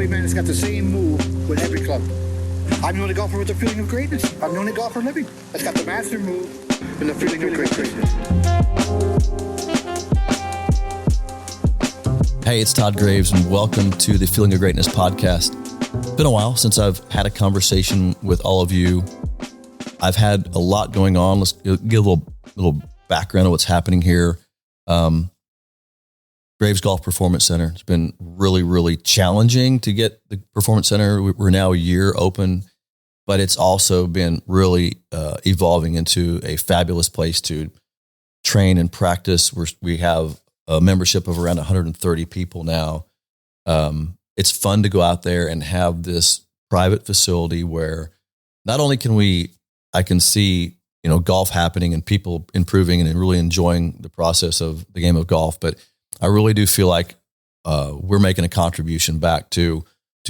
probably a man that's got the same move with every club. I'm the only golfer with the feeling of greatness. I'm the only golfer living that's got the master move and the feeling of greatness. Hey, it's Todd Graves, and welcome to the Feeling of Greatness podcast. It's been a while since I've had a conversation with all of you. I've had a lot going on. Let's get a little background of what's happening here. Graves Golf Performance Center. It's been really, really challenging to get the Performance Center. We're now a year open, but it's also been really evolving into a fabulous place to train and practice. We have a membership of around 130 people now. It's fun to go out there and have this private facility where not only I can see, golf happening and people improving and really enjoying the process of the game of golf, but I really do feel like we're making a contribution back to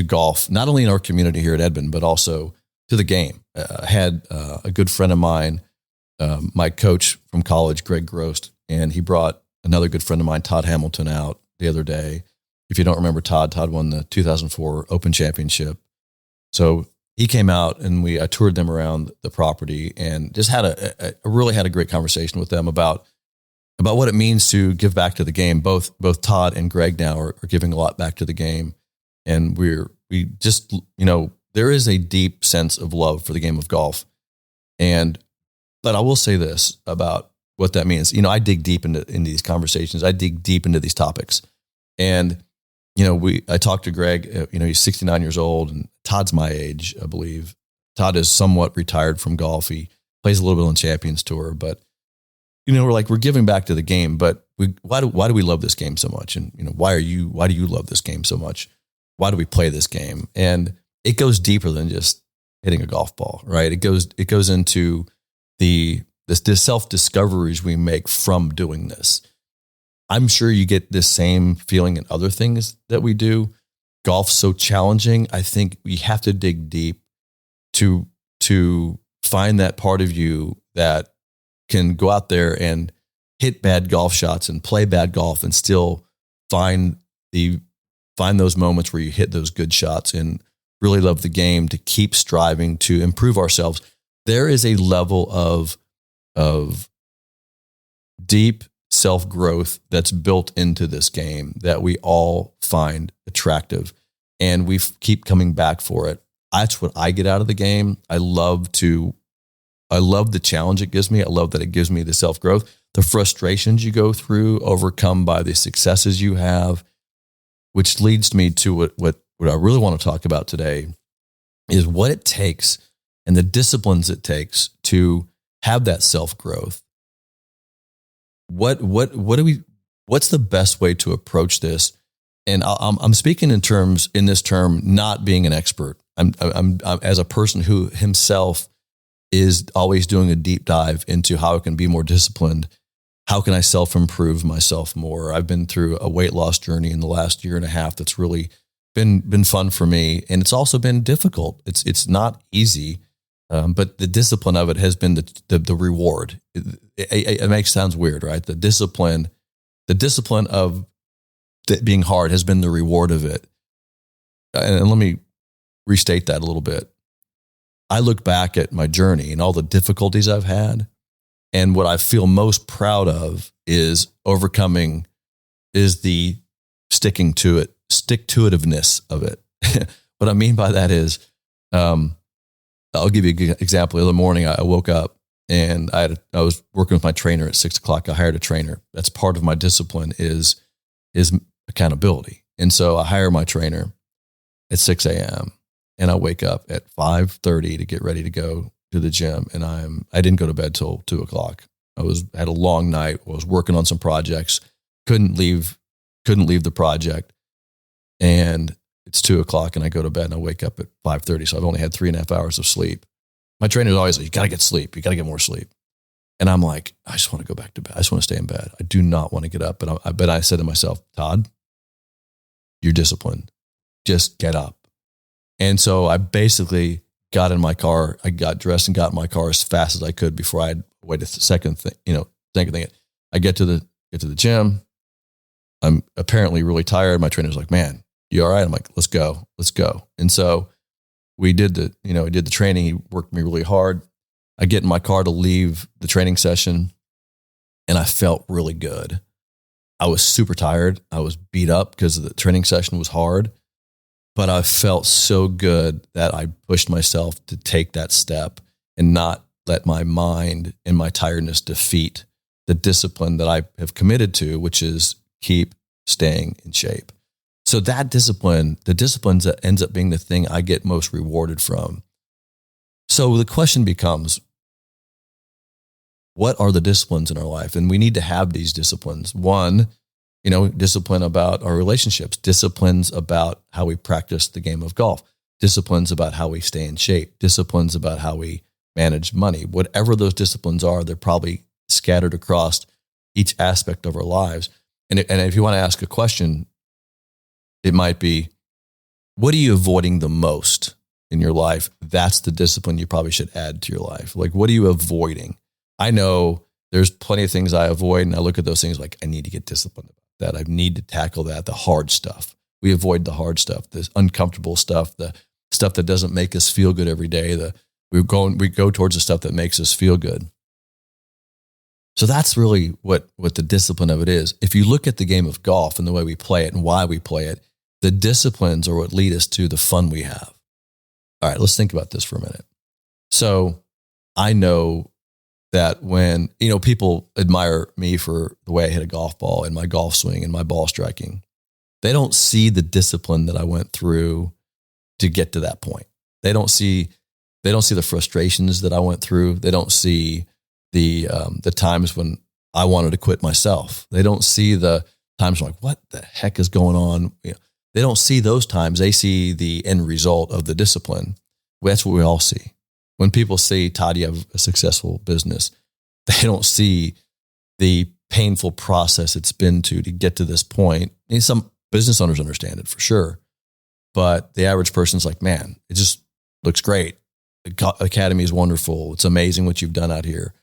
golf, not only in our community here at Edmond, but also to the game. I had a good friend of mine, my coach from college, Greg Grost, and he brought another good friend of mine, Todd Hamilton, out the other day. If you don't remember Todd won the 2004 Open Championship. So he came out and I toured them around the property and just really had a great conversation with them about what it means to give back to the game. Both Todd and Greg now are giving a lot back to the game. And there is a deep sense of love for the game of golf. But I will say this about what that means. I dig deep into these conversations. I dig deep into these topics. And, I talked to Greg, he's 69 years old and Todd's my age, I believe. Todd is somewhat retired from golf. He plays a little bit on Champions Tour, but we're giving back to the game, but why do we love this game so much? And, why do you love this game so much? Why do we play this game? And it goes deeper than just hitting a golf ball, right? It goes into the self-discoveries we make from doing this. I'm sure you get this same feeling in other things that we do. Golf's so challenging. I think we have to dig deep to find that part of you that can go out there and hit bad golf shots and play bad golf and still find those moments where you hit those good shots and really love the game, to keep striving to improve ourselves. There is a level of deep self-growth that's built into this game that we all find attractive, and we keep coming back for it. That's what I get out of the game. I love the challenge it gives me. I love that it gives me the self-growth, the frustrations you go through, overcome by the successes you have, which leads me to what I really want to talk about today is what it takes and the disciplines it takes to have that self-growth. What's the best way to approach this? And I'm speaking in this term, not being an expert. I'm as a person who himself is always doing a deep dive into how I can be more disciplined. How can I self-improve myself more? I've been through a weight loss journey in the last year and a half that's really been fun for me. And it's also been difficult. It's not easy, but the discipline of it has been the reward. It sounds weird, right? The discipline of it being hard has been the reward of it. And let me restate that a little bit. I look back at my journey and all the difficulties I've had, and what I feel most proud of is the stick-to-itiveness of it. What I mean by that is, I'll give you an example. The other morning I woke up and I was working with my trainer at 6:00. I hired a trainer. That's part of my discipline is accountability. And so I hire my trainer at 6 a.m. and I wake up at 5:30 to get ready to go to the gym. And I didn't go to bed till 2:00. I had a long night. I was working on some projects, couldn't leave the project. And it's 2:00 and I go to bed and I wake up at 5:30. So I've only had 3.5 hours of sleep. My trainer's always like, you got to get sleep. You got to get more sleep. And I'm like, I just want to go back to bed. I just want to stay in bed. I do not want to get up. But I said to myself, Todd, you're disciplined. Just get up. And so I basically got in my car. I got dressed and got in my car as fast as I could before I'd wait a second thing. I get to the gym. I'm apparently really tired. My trainer's like, man, You all right? I'm like, let's go. And so we did the training. He worked me really hard. I get in my car to leave the training session and I felt really good. I was super tired. I was beat up because the training session was hard, but I felt so good that I pushed myself to take that step and not let my mind and my tiredness defeat the discipline that I have committed to, which is keep staying in shape. So that discipline, the disciplines that ends up being the thing I get most rewarded from. So the question becomes, what are the disciplines in our life? And we need to have these disciplines. One, discipline about our relationships, disciplines about how we practice the game of golf, disciplines about how we stay in shape, disciplines about how we manage money. Whatever those disciplines are, they're probably scattered across each aspect of our lives. And if you want to ask a question, it might be, what are you avoiding the most in your life? That's the discipline you probably should add to your life. Like, what are you avoiding? I know there's plenty of things I avoid, and I look at those things like, I need to get disciplined about that. I need to tackle that, the hard stuff. We avoid the hard stuff, the uncomfortable stuff, the stuff that doesn't make us feel good every day. We go towards the stuff that makes us feel good. So that's really what the discipline of it is. If you look at the game of golf and the way we play it and why we play it, the disciplines are what lead us to the fun we have. All right, let's think about this for a minute. So I know that when, people admire me for the way I hit a golf ball and my golf swing and my ball striking, they don't see the discipline that I went through to get to that point. They don't see the frustrations that I went through. They don't see the times when I wanted to quit myself. They don't see the times like, what the heck is going on? They don't see those times. They see the end result of the discipline. That's what we all see. When people say, Todd, you have a successful business, they don't see the painful process it's been to get to this point. And some business owners understand it for sure. But the average person's like, man, it just looks great. The academy is wonderful. It's amazing what you've done out here.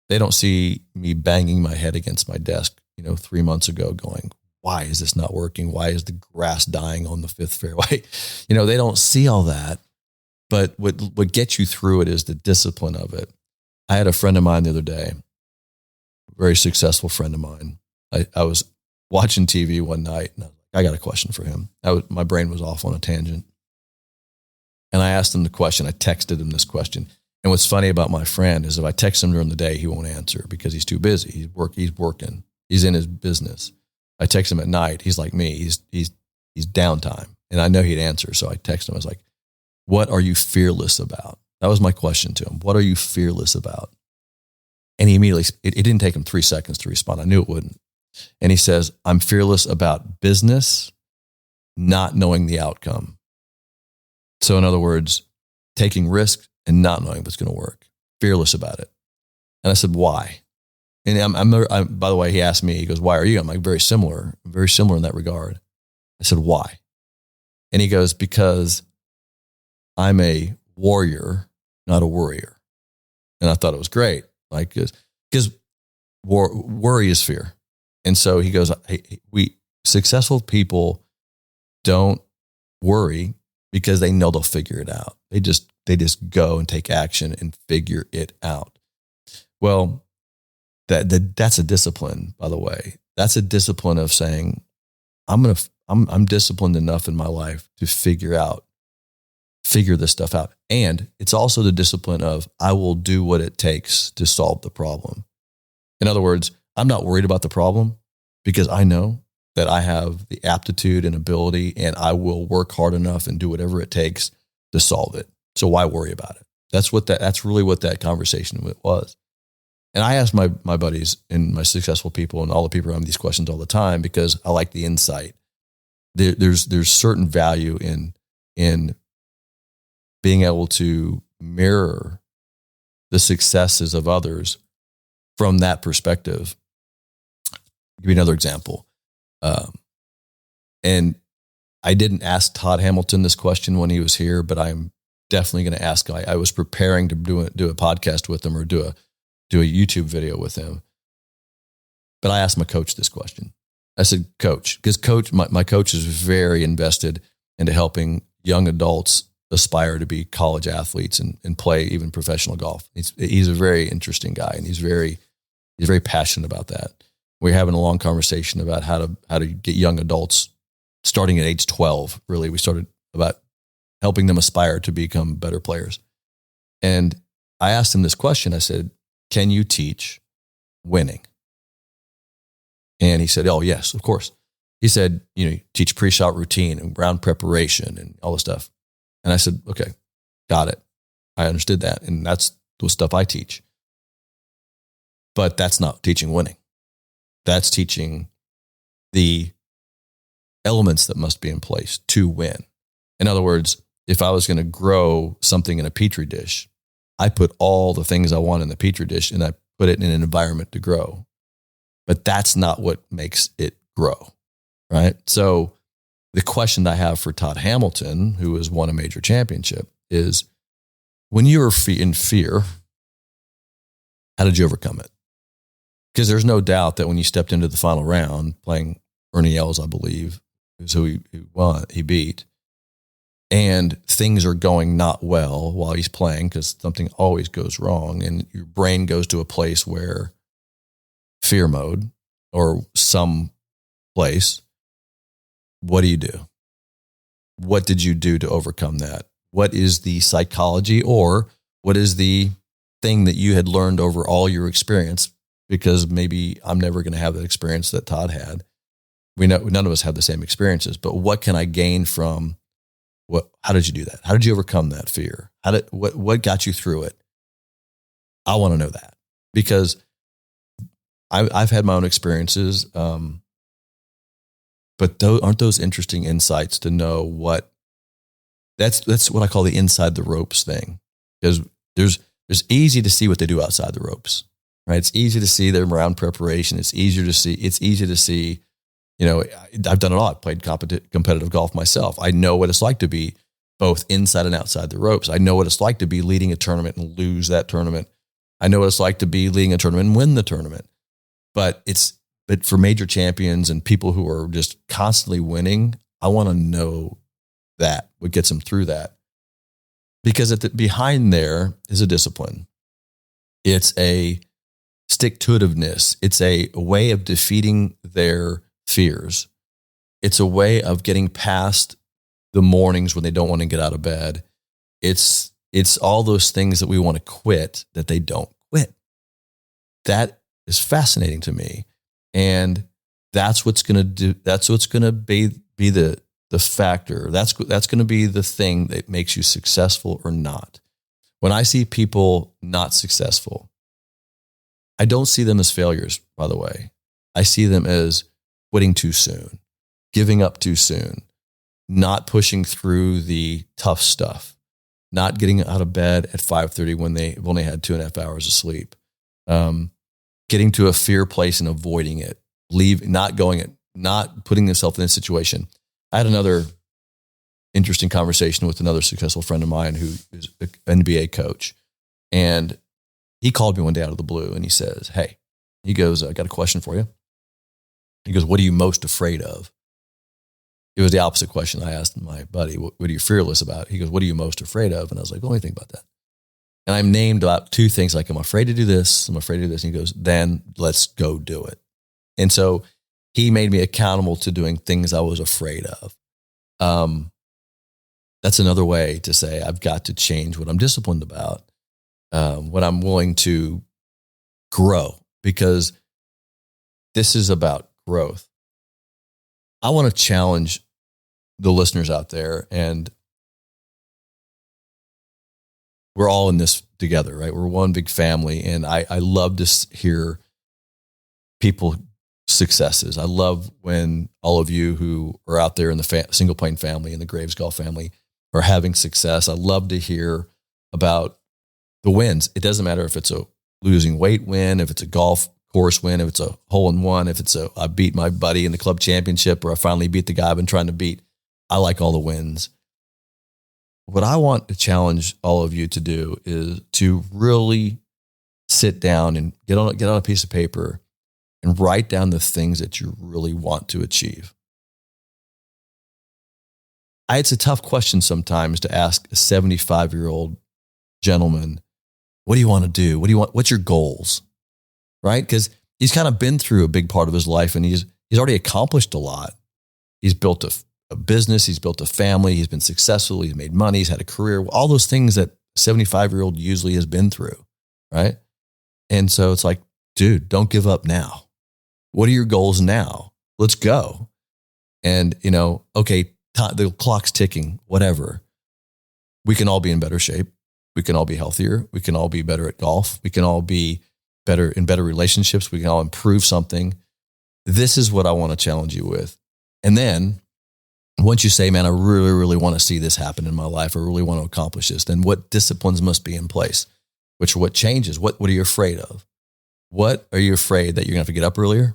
They don't see me banging my head against my desk, 3 months ago going, why is this not working? Why is the grass dying on the fifth fairway? They don't see all that. But what gets you through it is the discipline of it. I had a friend of mine the other day, a very successful friend of mine. I was watching TV one night and I got a question for him. My brain was off on a tangent. And I asked him the question. I texted him this question. And what's funny about my friend is if I text him during the day, he won't answer because he's too busy. He's working. He's in his business. I text him at night. He's like me. He's downtime. And I know he'd answer. So I texted him. I was like, what are you fearless about? That was my question to him. What are you fearless about? And he immediately, it didn't take him 3 seconds to respond. I knew it wouldn't. And he says, I'm fearless about business, not knowing the outcome. So in other words, taking risks and not knowing what's going to work. Fearless about it. And I said, why? And I'm by the way, he asked me, he goes, why are you? I'm like, very similar in that regard. I said, why? And he goes, because I'm a warrior, not a worrier. And I thought it was great. Like, because worry is fear. And so he goes, we successful people don't worry because they know they'll figure it out. They just go and take action and figure it out. Well, that's a discipline, by the way. That's a discipline of saying, I'm disciplined enough in my life to figure this stuff out. And it's also the discipline of I will do what it takes to solve the problem. In other words, I'm not worried about the problem because I know that I have the aptitude and ability and I will work hard enough and do whatever it takes to solve it. So why worry about it? That's really what that conversation was. And I ask my buddies and my successful people and all the people around me these questions all the time because I like the insight. There's certain value in being able to mirror the successes of others from that perspective. I'll give you another example. And I didn't ask Todd Hamilton this question when he was here, but I'm definitely going to ask. I was preparing to do a podcast with him or do a YouTube video with him. But I asked my coach this question. I said, coach, because my coach is very invested into helping young adults aspire to be college athletes and play even professional golf. He's a very interesting guy, and he's very passionate about that. We're having a long conversation about how to get young adults starting at age 12. Really, we started about helping them aspire to become better players. And I asked him this question. I said, can you teach winning? And he said, oh, yes, of course. He said, teach pre-shot routine and round preparation and all this stuff. And I said, okay, got it. I understood that. And that's the stuff I teach. But that's not teaching winning. That's teaching the elements that must be in place to win. In other words, if I was going to grow something in a petri dish, I put all the things I want in the petri dish and I put it in an environment to grow. But that's not what makes it grow, right? So the question I have for Todd Hamilton, who has won a major championship, is when you were in fear, how did you overcome it? Because there's no doubt that when you stepped into the final round playing Ernie Els, I believe, is who he beat, and things are going not well while he's playing because something always goes wrong and your brain goes to a place where fear mode or some place, what do you do? What did you do to overcome that? What is the psychology or what is the thing that you had learned over all your experience? Because maybe I'm never going to have that experience that Todd had. We know none of us have the same experiences, but what can I gain from how did you do that? How did you overcome that fear? What got you through it? I want to know that because I've had my own experiences, but aren't those interesting insights to know what that's what I call the inside the ropes thing. Because there's easy to see what they do outside the ropes, right? It's easy to see their round preparation. It's easy to see, I've done it all. I've played competitive golf myself. I know what it's like to be both inside and outside the ropes. I know what it's like to be leading a tournament and lose that tournament. I know what it's like to be leading a tournament and win the tournament. But for major champions and people who are just constantly winning, I want to know that, what gets them through that. Because behind there is a discipline. It's a stick-to-itiveness. It's a way of defeating their fears. It's a way of getting past the mornings when they don't want to get out of bed. It's all those things that we want to quit that they don't quit. That is fascinating to me. And that's what's going to be the factor. That's going to be the thing that makes you successful or not. When I see people not successful, I don't see them as failures, by the way. I see them as quitting too soon, giving up too soon, not pushing through the tough stuff, not getting out of bed at 5:30 when they've only had 2.5 hours of sleep, getting to a fear place and avoiding it, not putting themselves in a situation. I had another interesting conversation with another successful friend of mine who is an NBA coach. And he called me one day out of the blue and he says, hey, he goes, I got a question for you. He goes, what are you most afraid of? It was the opposite question I asked my buddy. What are you fearless about? He goes, what are you most afraid of? And I was like, well, let me think about that. And I named about two things, like I'm afraid to do this, I'm afraid to do this. And he goes, then let's go do it. And so he made me accountable to doing things I was afraid of. That's another way to say I've got to change what I'm disciplined about, what I'm willing to grow, because this is about growth. I want to challenge the listeners out there, and we're all in this together, right? We're one big family, and I love to hear people successes. I love when all of you who are out there in the single plane family and the Graves golf family are having success. I love to hear about the wins. It doesn't matter if it's a losing weight win, if it's a golf course win, if it's a hole in one, if it's I beat my buddy in the club championship, or I finally beat the guy I've been trying to beat. I like all the wins. What I want to challenge all of you to do is to really sit down and get on a piece of paper and write down the things that you really want to achieve. It's a tough question sometimes to ask a 75-year-old gentleman, what do you want to do? What's your goals? Right? Because he's kind of been through a big part of his life and he's already accomplished a lot. He's built a business, he's built a family, he's been successful, he's made money, he's had a career, all those things that a 75-year-old usually has been through, right? And so it's like, dude, don't give up now. What are your goals now? Let's go. And, okay, the clock's ticking, whatever. We can all be in better shape. We can all be healthier. We can all be better at golf. We can all be better in better relationships. We can all improve something. This is what I want to challenge you with. And then once you say, man, I really, really want to see this happen in my life, I really want to accomplish this, then what disciplines must be in place? Which are what changes? What are you afraid of? What are you afraid that you're going to have to get up earlier?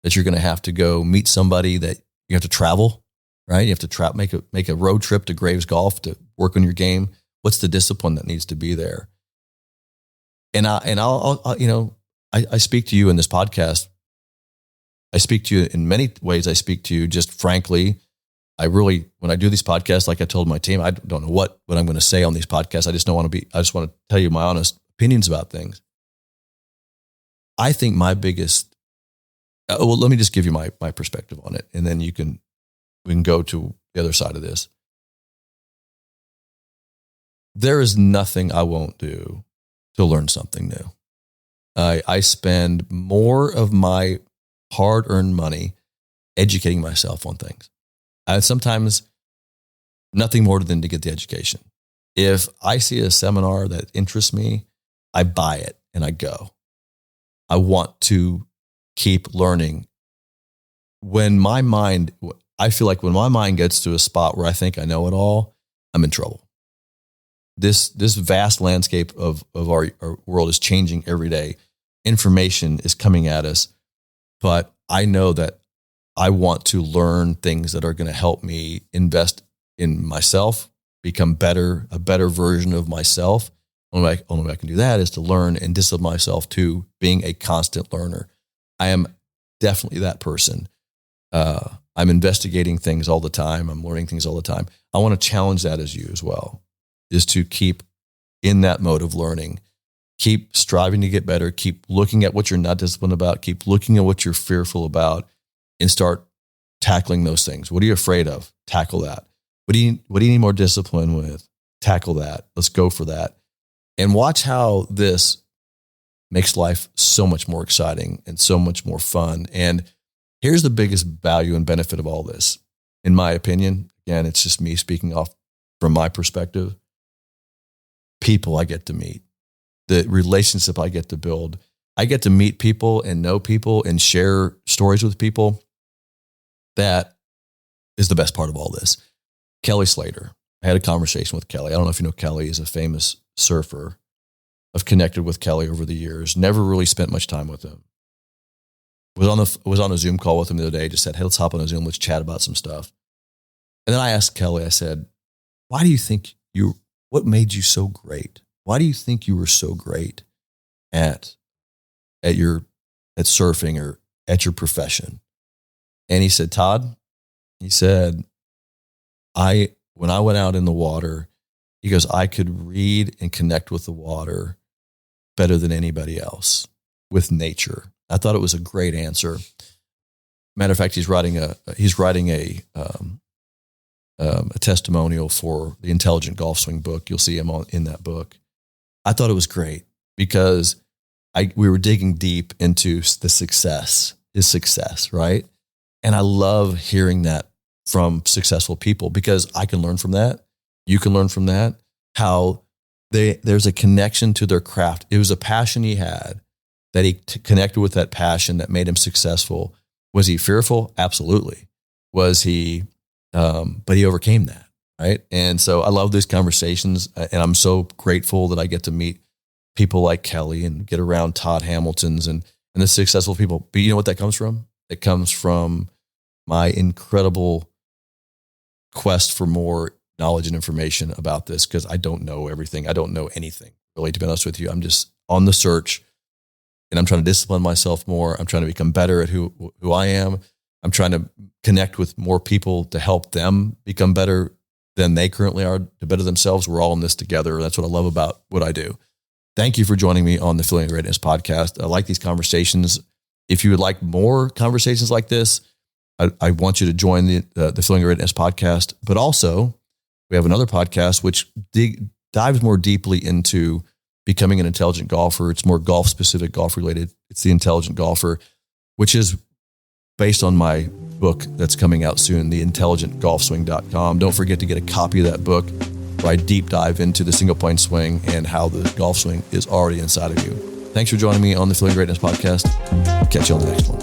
That you're going to have to go meet somebody, that you have to travel, right? You have to make a road trip to Graves Golf to work on your game. What's the discipline that needs to be there? And I speak to you in this podcast. I speak to you in many ways. I speak to you just frankly. When I do these podcasts, like I told my team, I don't know what I'm going to say on these podcasts. I just want to tell you my honest opinions about things. I think my biggest, let me just give you my perspective on it. And then we can go to the other side of this. There is nothing I won't do to learn something new. I spend more of my hard-earned money educating myself on things. Sometimes nothing more than to get the education. If I see a seminar that interests me, I buy it and I go. I want to keep learning. I feel like when my mind gets to a spot where I think I know it all, I'm in trouble. This vast landscape of our world is changing every day. Information is coming at us, but I know that I want to learn things that are going to help me invest in myself, become a better version of myself. Only way I can do that is to learn and discipline myself to being a constant learner. I am definitely that person. I'm investigating things all the time. I'm learning things all the time. I want to challenge that as you as well, is to keep in that mode of learning, keep striving to get better, keep looking at what you're not disciplined about, keep looking at what you're fearful about, and start tackling those things. What are you afraid of? Tackle that. What do you need more discipline with? Tackle that. Let's go for that. And watch how this makes life so much more exciting and so much more fun. And here's the biggest value and benefit of all this, in my opinion. Again, it's just me speaking off from my perspective. People I get to meet, the relationship I get to build. I get to meet people and know people and share stories with people. That is the best part of all this. Kelly Slater. I had a conversation with Kelly. I don't know if you know Kelly is a famous surfer. I've connected with Kelly over the years. Never really spent much time with him. Was on a Zoom call with him the other day. Just said, hey, let's hop on a Zoom. Let's chat about some stuff. And then I asked Kelly, I said, what made you so great? Why do you think you were so great at surfing or at your profession? And he said, Todd, when I went out in the water, he goes, I could read and connect with the water better than anybody else with nature. I thought it was a great answer. Matter of fact, he's writing a testimonial for the Intelligent Golf Swing book. You'll see him in that book. I thought it was great because we were digging deep into his success, right? And I love hearing that from successful people because I can learn from that. You can learn from that. How there's a connection to their craft. It was a passion he had that he connected with, that passion that made him successful. Was he fearful? Absolutely. Was he? But he overcame that, right? And so I love these conversations, and I'm so grateful that I get to meet people like Kelly and get around Todd Hamiltons and the successful people. But you know what that comes from? It comes from my incredible quest for more knowledge and information about this, because I don't know everything. I don't know anything, really, to be honest with you. I'm just on the search and I'm trying to discipline myself more. I'm trying to become better at who I am. I'm trying to connect with more people to help them become better than they currently are, to better themselves. We're all in this together. That's what I love about what I do. Thank you for joining me on the Feeling of Greatness podcast. I like these conversations. If you would like more conversations like this, I want you to join the Feeling of Greatness podcast. But also, we have another podcast which dives more deeply into becoming an intelligent golfer. It's more golf specific, golf related. It's The Intelligent Golfer, which is based on my book that's coming out soon, theintelligentgolfswing.com. Don't forget to get a copy of that book where I deep dive into the single point swing and how the golf swing is already inside of you. Thanks for joining me on the Feeling Greatness podcast. Catch you on the next one.